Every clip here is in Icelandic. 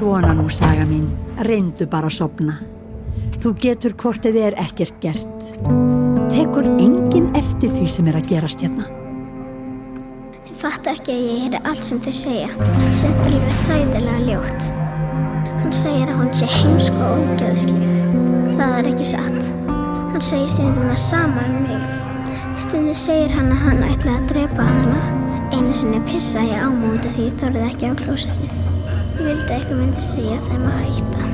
Svona nú, saga mín, reyndu bara að sofna. Þú getur hvort eð ekkert gert. Tekur enginn eftir því sem að gerast hérna. Þið fatta ekki að ég heyri allt sem þau segja. Sem er alveg hræðilega ljótt. Hann segir að hún sé heimsk og ógeðsleg. Það er ekki satt. Hann segir stundum það sama mig. Stundum segir hann að hann ætlaði að drepa hana. Einu sinni pissaði ég á mig út af því ég þorði ekki á klósettið. Ég vildi að eitthvað myndi segja þeim að hætta.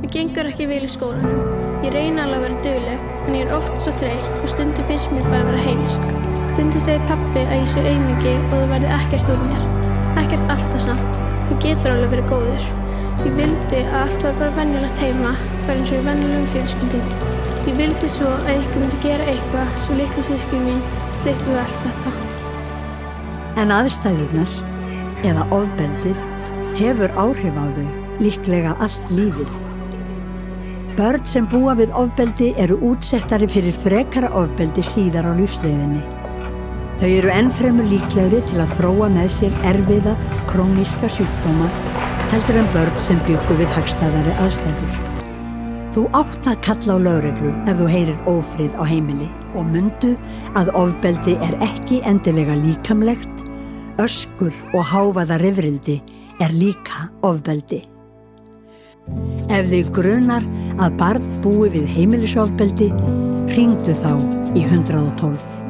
Mér gengur ekki vel í skólanum. Ég reyni alveg að vera dugleg, en ég er oft svo þreytt og stundum finnst mér bara að vera heimsk. Stundum segir pabbi að ég sé aumingi og það verði ekkert úr mér. Ekkert alltaf samt. Þú getur alveg verið góður. Ég vildi að allt var bara venjulegt heima, bara eins og í venjulegum fjölskyldum. Ég vildi svo að ykkur myndi gera eitthvað, svo litlu systkini mín slippum við allt þetta. En aðstæðurnar, eða ofbeldið, hefur áhrif á þau, líklega allt lífið. Börn sem búa við ofbeldi eru útsettari fyrir frekara ofbeldi síðar á lífsleiðinni. Þau eru ennfremur líklegri til að þróa með sér erfiða, króníska sjúkdóma heldur en börn sem bjuggu við hagstæðari aðstæður. Þú átt að kalla á lögreglu ef þú heyrir ófrið á heimili og mundu að ofbeldi er ekki endilega líkamlegt, öskur og hávaða rifrildi er líka ofbeldi. Ef þig grunar að barn búi við heimilisofbeldi, hringdu þá í 112.